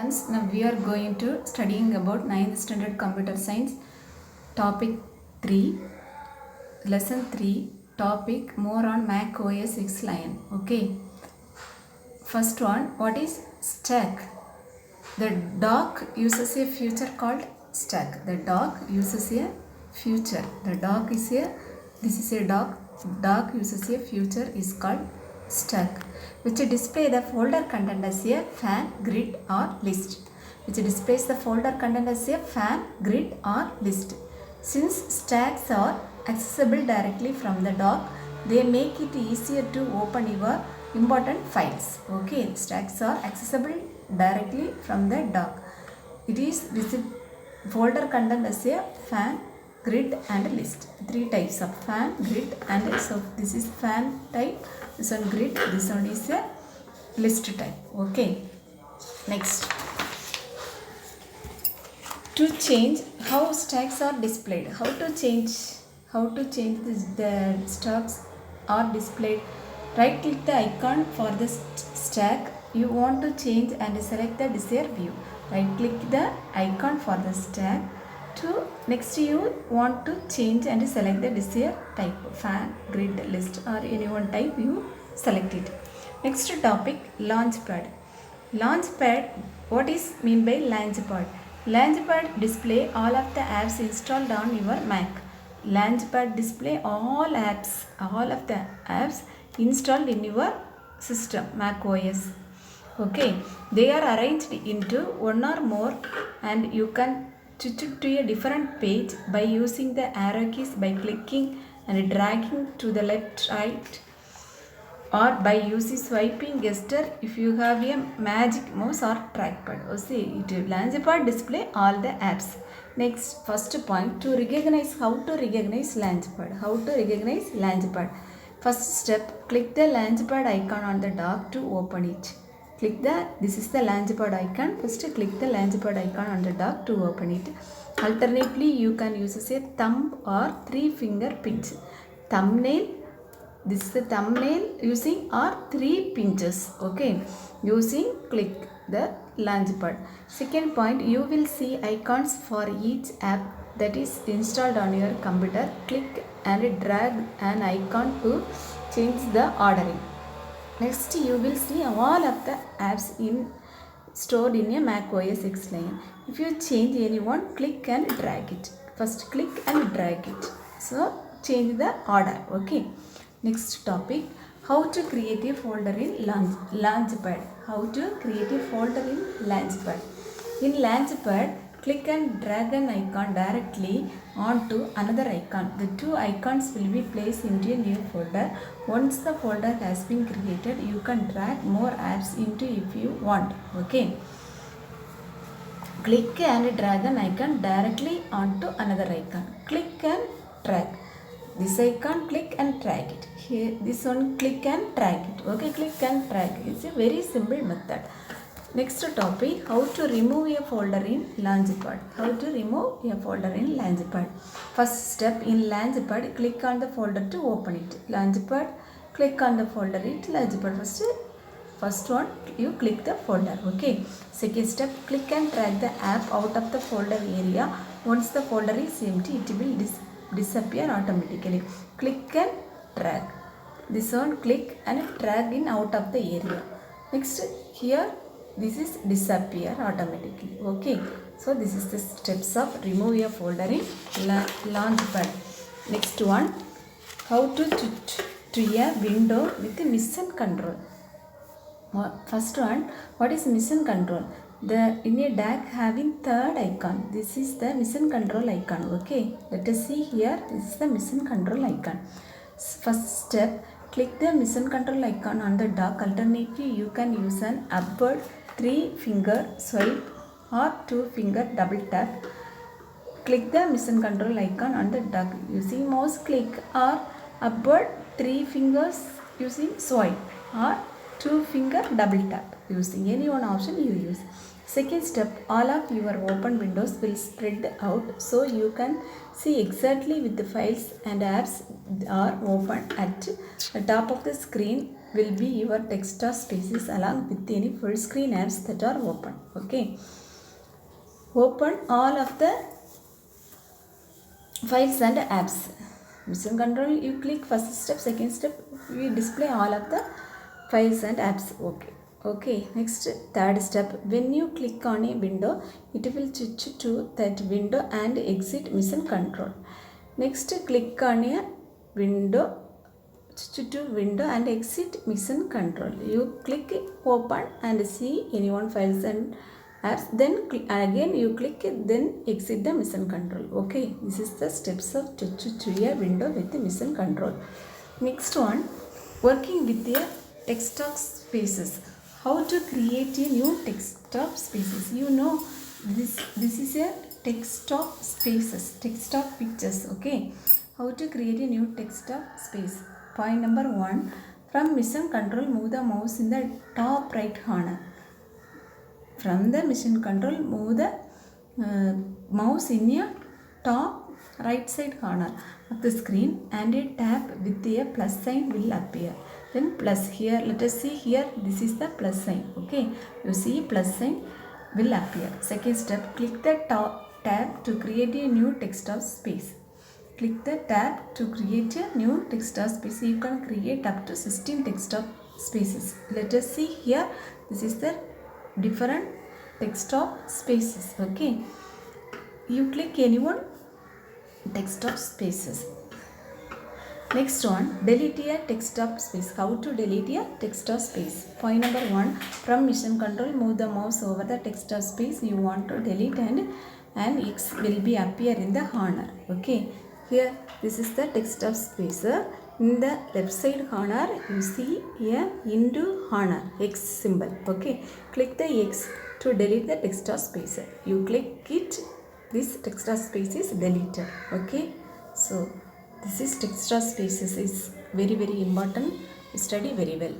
students, now we are going to studying about 9th standard computer science topic 3 lesson 3 topic more on Mac OS X Lion. Okay, first one, what is stack? The dock uses a feature called stack. The dock uses a feature. The dock is a this is a dock. Dock uses a feature is called stack, which display the folder content as a fan, grid or list. Which displays the folder content as a fan, grid or list. Since stacks are accessible directly from the dock, they make it easier to open your important files. Okay, stacks are accessible directly from the dock. It is folder content as a fan, grid and list. Three types of fan, grid and list. So this is fan type, this one grid, this one is a list type. Okay, next, to change how stacks are displayed, how to change this, the stacks are displayed. Right click the icon for the stack you want to change and select the desired view. Right click the icon for the stack to next you want to change and select the desired type, fan, grid, list or any one type you select it. Next topic, launchpad. Launchpad, what is mean by launchpad? Launchpad display all of the apps installed on your Mac. Launchpad display all of the apps installed in your system, Mac OS. Okay, they are arranged into one or more and you can switch to a different page by using the arrow keys by clicking and dragging to the left, right, or by using swiping gesture if you have a magic mouse or trackpad. See, it launchpad display all the apps. Next, first point, to recognize, how to recognize launchpad. How to recognize launchpad. First step, click the launchpad icon on the dock to open it. This is the launchpad icon. First click the launchpad icon on the dock to open it. Alternatively, you can use a thumb or 3-finger pinch. Thumbnail, this is the thumbnail using or 3 pinches. Okay, using click the launchpad. Second point, you will see icons for each app that is installed on your computer. Click and drag an icon to change the ordering. Next, you will see all of the apps stored in a Mac OS X Lion. If you change any one, click and drag it. First click and drag it. So change the order. Okay. Next topic, how to create a folder in Launchpad. How to create a folder in Launchpad. In Launchpad, click and drag an icon directly onto another icon. The two icons will be placed into a new folder. Once the folder has been created, you can drag more apps into if you want. Okay. Click and drag an icon directly onto another icon. Click and drag. This icon, click and drag it. Here, this one, click and drag it. Okay, click and drag. It's a very simple method. Next topic, how to remove a folder in Launchpad. How to remove a folder in Launchpad. First step, in Launchpad, click on the folder to open it. Launchpad, click on the folder in Launchpad. First one, you click the folder. Okay. Second step, click and drag the app out of the folder area. Once the folder is empty, it will disappear automatically. Click and drag. This one, click and drag in out of the area. Next, here this is disappear automatically. Okay, so this is the steps of remove a folder in Launchpad. Next one, how to a window with mission control. First one, what is mission control? In a DAC having third icon, this is the mission control icon. Okay, let us see here. This is the mission control icon. First step, click the mission control icon on the dock. Alternatively, you can use an upward 3-finger swipe or 2-finger double tap. Click the mission control icon on the dock using mouse click or upward 3 fingers using swipe or 2-finger double tap. Using any one option you use. Second step, all of your open windows will spread out so you can see exactly with the files and apps are open at the top of the screen. will be your text or spaces along with any full screen apps that are open. Okay, open all of the files and apps. Mission control, you click first step, second step, we display all of the files and apps. Okay, next third step, when you click on a window, it will switch to that window and exit mission control. Next, click on a window, switch to window and exit mission control. You click open and see any one files and apps, then again you click it, then exit the mission control. Okay, this is the steps of switch to a window with the mission control. Next one, working with the desktop spaces. How to create a new desktop spaces? You know, this is a desktop spaces, desktop pictures. Okay, how to create a new desktop space? Point number 1, from mission control, move the mouse in the top right corner. From the mission control, move the mouse in a top right side corner of the screen and a tap with a plus sign will appear. Then plus here, let us see here, this is the plus sign. Okay, you see plus sign will appear. Second step, click the top tab to create a new desktop space. Click the tab to create a new desktop space. You can create up to 16 desktop spaces. Let us see here, this is the different desktop spaces. Okay, you click any one desktop spaces. Next one, delete a desktop space. How to delete a desktop space? Point number 1, from mission control, move the mouse over the desktop space you want to delete and X will be appear in the corner. Okay, here this is the desktop space. In the left side corner, you see a into corner X symbol. Okay, click the X to delete the desktop space. You click it, this desktop space is deleted. Okay, so this is desktop spaces is very important. Study very well.